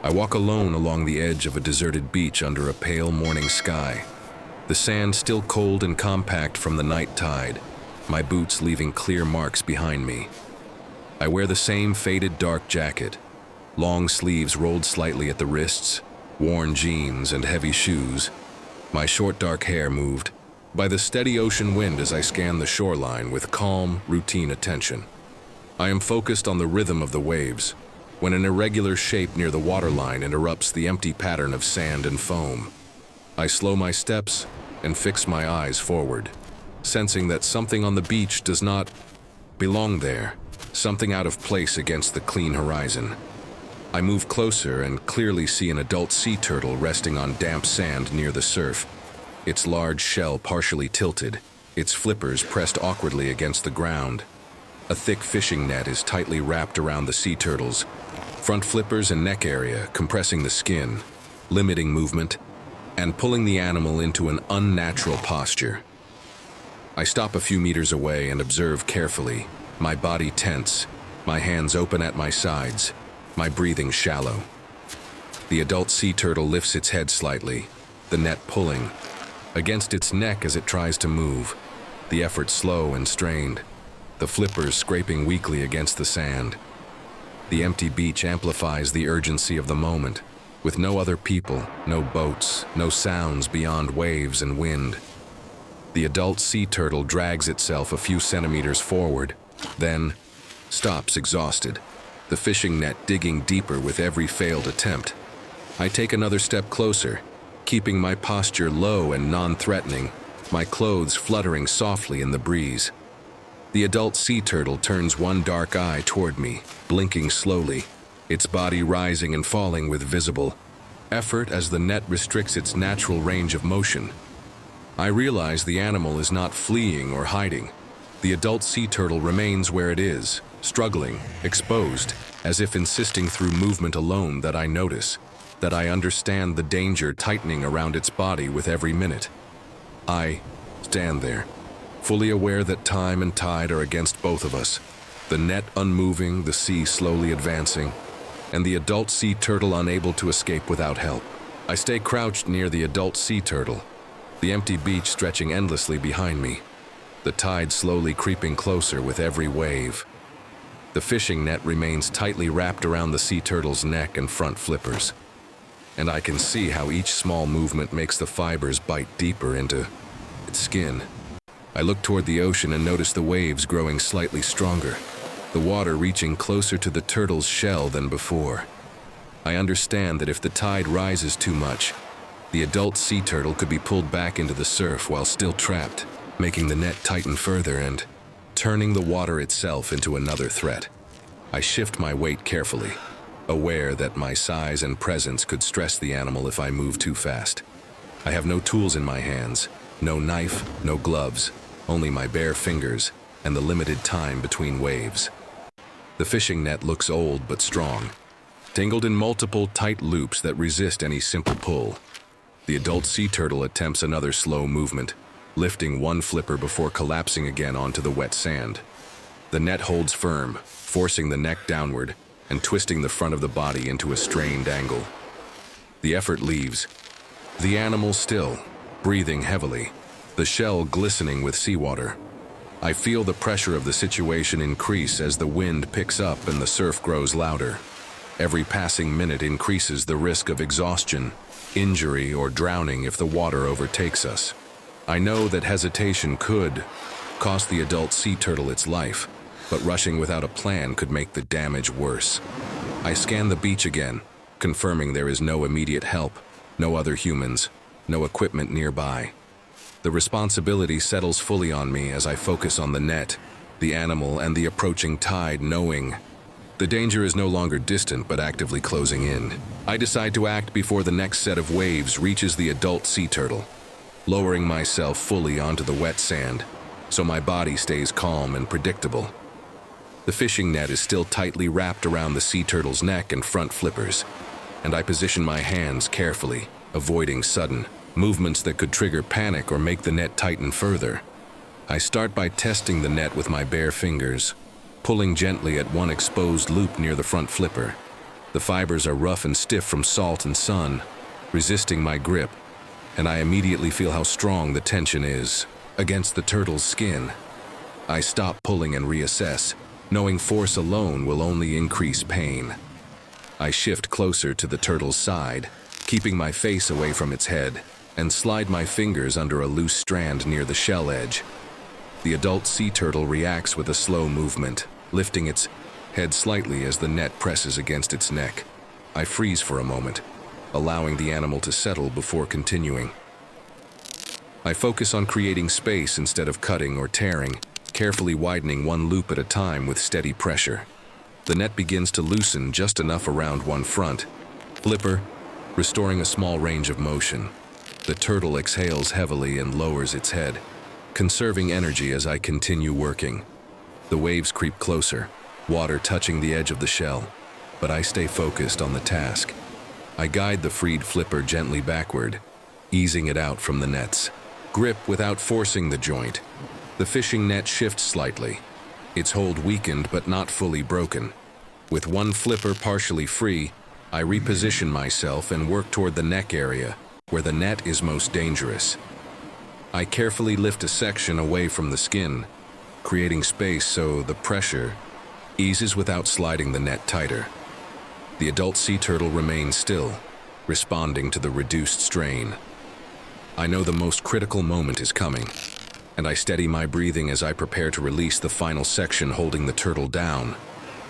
I walk alone along the edge of a deserted beach under a pale morning sky. The sand still cold and compact from the night tide, my boots leaving clear marks behind me. I wear the same faded dark jacket, long sleeves rolled slightly at the wrists, worn jeans and heavy shoes. My short dark hair moved by the steady ocean wind as I scan the shoreline with calm, routine attention. I am focused on the rhythm of the waves, when an irregular shape near the waterline interrupts the empty pattern of sand and foam. I slow my steps and fix my eyes forward, sensing that something on the beach does not belong there, something out of place against the clean horizon. I move closer and clearly see an adult sea turtle resting on damp sand near the surf, its large shell partially tilted, its flippers pressed awkwardly against the ground. A thick fishing net is tightly wrapped around the sea turtle's front flippers and neck area, compressing the skin, limiting movement, and pulling the animal into an unnatural posture. I stop a few meters away and observe carefully, my body tense, my hands open at my sides, my breathing shallow. The adult sea turtle lifts its head slightly, the net pulling against its neck as it tries to move, the effort slow and strained, the flippers scraping weakly against the sand. The empty beach amplifies the urgency of the moment, with no other people, no boats, no sounds beyond waves and wind. The adult sea turtle drags itself a few centimeters forward, then stops exhausted, the fishing net digging deeper with every failed attempt. I take another step closer, keeping my posture low and non-threatening, my clothes fluttering softly in the breeze. The adult sea turtle turns one dark eye toward me, blinking slowly, its body rising and falling with visible effort as the net restricts its natural range of motion. I realize the animal is not fleeing or hiding. The adult sea turtle remains where it is, struggling, exposed, as if insisting through movement alone that I notice, that I understand the danger tightening around its body with every minute. I stand there, fully aware that time and tide are against both of us, the net unmoving, the sea slowly advancing, and the adult sea turtle unable to escape without help. I stay crouched near the adult sea turtle, the empty beach stretching endlessly behind me, the tide slowly creeping closer with every wave. The fishing net remains tightly wrapped around the sea turtle's neck and front flippers, and I can see how each small movement makes the fibers bite deeper into its skin. I look toward the ocean and notice the waves growing slightly stronger, the water reaching closer to the turtle's shell than before. I understand that if the tide rises too much, the adult sea turtle could be pulled back into the surf while still trapped, making the net tighten further and turning the water itself into another threat. I shift my weight carefully, aware that my size and presence could stress the animal if I move too fast. I have no tools in my hands, no knife, no gloves, only my bare fingers and the limited time between waves. The fishing net looks old but strong, tangled in multiple tight loops that resist any simple pull. The adult sea turtle attempts another slow movement, lifting one flipper before collapsing again onto the wet sand. The net holds firm, forcing the neck downward and twisting the front of the body into a strained angle. The effort leaves, the animal still, breathing heavily, the shell glistening with seawater. I feel the pressure of the situation increase as the wind picks up and the surf grows louder. Every passing minute increases the risk of exhaustion, injury, or drowning if the water overtakes us. I know that hesitation could cost the adult sea turtle its life, but rushing without a plan could make the damage worse. I scan the beach again, confirming there is no immediate help, no other humans, no equipment nearby. The responsibility settles fully on me as I focus on the net, the animal, and the approaching tide, knowing the danger is no longer distant but actively closing in. I decide to act before the next set of waves reaches the adult sea turtle, lowering myself fully onto the wet sand so my body stays calm and predictable. The fishing net is still tightly wrapped around the sea turtle's neck and front flippers, and I position my hands carefully, avoiding sudden movements that could trigger panic or make the net tighten further. I start by testing the net with my bare fingers, pulling gently at one exposed loop near the front flipper. The fibers are rough and stiff from salt and sun, resisting my grip, and I immediately feel how strong the tension is against the turtle's skin. I stop pulling and reassess, knowing force alone will only increase pain. I shift closer to the turtle's side, keeping my face away from its head, and slide my fingers under a loose strand near the shell edge. The adult sea turtle reacts with a slow movement, lifting its head slightly as the net presses against its neck. I freeze for a moment, allowing the animal to settle before continuing. I focus on creating space instead of cutting or tearing, carefully widening one loop at a time with steady pressure. The net begins to loosen just enough around one front flipper, restoring a small range of motion. The turtle exhales heavily and lowers its head, conserving energy as I continue working. The waves creep closer, water touching the edge of the shell, but I stay focused on the task. I guide the freed flipper gently backward, easing it out from the net's grip without forcing the joint. The fishing net shifts slightly, its hold weakened but not fully broken. With one flipper partially free, I reposition myself and work toward the neck area, where the net is most dangerous. I carefully lift a section away from the skin, creating space so the pressure eases without sliding the net tighter. The adult sea turtle remains still, responding to the reduced strain. I know the most critical moment is coming, and I steady my breathing as I prepare to release the final section holding the turtle down,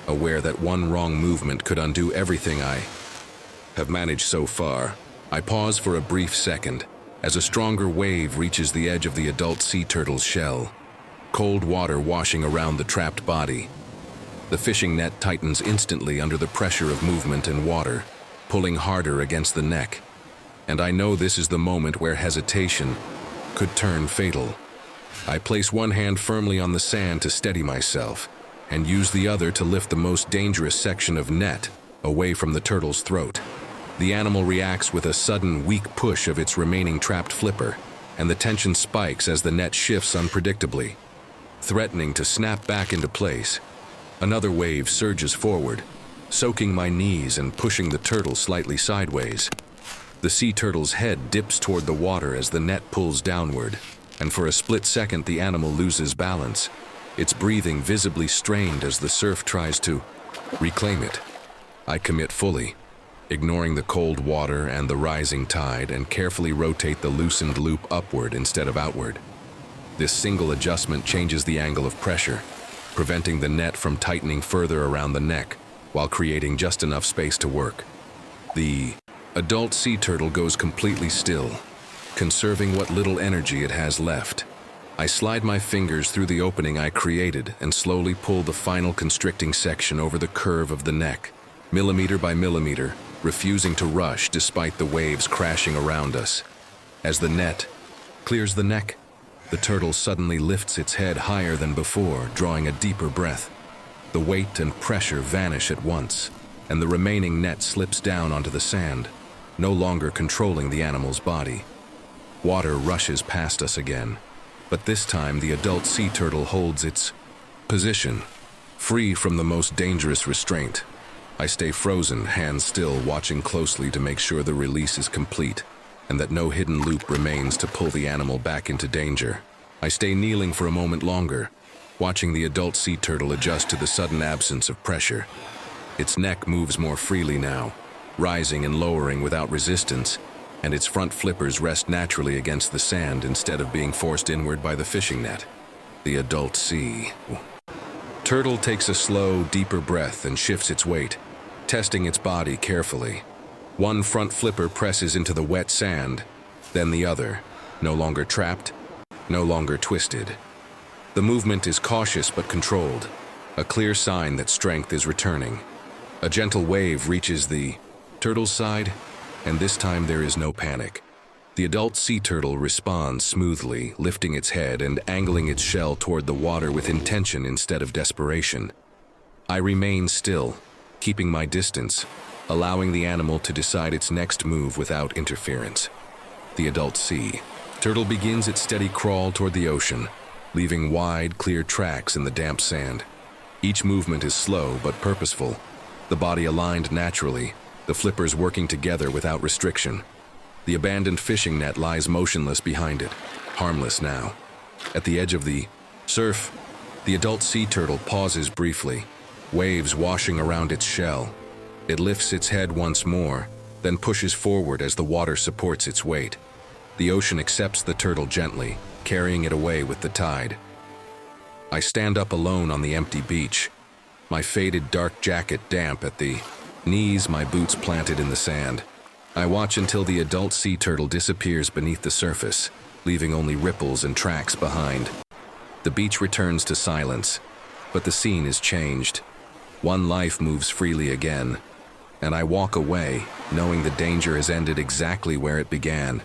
aware that one wrong movement could undo everything I have managed so far. I pause for a brief second as a stronger wave reaches the edge of the adult sea turtle's shell, cold water washing around the trapped body. The fishing net tightens instantly under the pressure of movement and water, pulling harder against the neck. And I know this is the moment where hesitation could turn fatal. I place one hand firmly on the sand to steady myself, and use the other to lift the most dangerous section of net away from the turtle's throat. The animal reacts with a sudden, weak push of its remaining trapped flipper, and the tension spikes as the net shifts unpredictably, threatening to snap back into place. Another wave surges forward, soaking my knees and pushing the turtle slightly sideways. The sea turtle's head dips toward the water as the net pulls downward, and for a split second the animal loses balance, its breathing visibly strained as the surf tries to reclaim it. I commit fully, ignoring the cold water and the rising tide, and carefully rotate the loosened loop upward instead of outward. This single adjustment changes the angle of pressure, preventing the net from tightening further around the neck while creating just enough space to work. The adult sea turtle goes completely still, conserving what little energy it has left. I slide my fingers through the opening I created and slowly pull the final constricting section over the curve of the neck, millimeter by millimeter, refusing to rush despite the waves crashing around us. As the net clears the neck, the turtle suddenly lifts its head higher than before, drawing a deeper breath. The weight and pressure vanish at once, and the remaining net slips down onto the sand, no longer controlling the animal's body. Water rushes past us again, but this time the adult sea turtle holds its position, free from the most dangerous restraint. I stay frozen, hands still, watching closely to make sure the release is complete and that no hidden loop remains to pull the animal back into danger. I stay kneeling for a moment longer, watching the adult sea turtle adjust to the sudden absence of pressure. Its neck moves more freely now, rising and lowering without resistance, and its front flippers rest naturally against the sand instead of being forced inward by the fishing net. The adult sea turtle takes a slow, deeper breath and shifts its weight, testing its body carefully. One front flipper presses into the wet sand, then the other, no longer trapped, no longer twisted. The movement is cautious but controlled, a clear sign that strength is returning. A gentle wave reaches the turtle's side, and this time there is no panic. The adult sea turtle responds smoothly, lifting its head and angling its shell toward the water with intention instead of desperation. I remain still, keeping my distance, allowing the animal to decide its next move without interference. The adult sea turtle begins its steady crawl toward the ocean, leaving wide, clear tracks in the damp sand. Each movement is slow but purposeful, the body aligned naturally, the flippers working together without restriction. The abandoned fishing net lies motionless behind it, harmless now. At the edge of the surf, the adult sea turtle pauses briefly, waves washing around its shell. It lifts its head once more, then pushes forward as the water supports its weight. The ocean accepts the turtle gently, carrying it away with the tide. I stand up alone on the empty beach, my faded dark jacket damp at the knees, my boots planted in the sand. I watch until the adult sea turtle disappears beneath the surface, leaving only ripples and tracks behind. The beach returns to silence, but the scene is changed. One life moves freely again, and I walk away, knowing the danger has ended exactly where it began.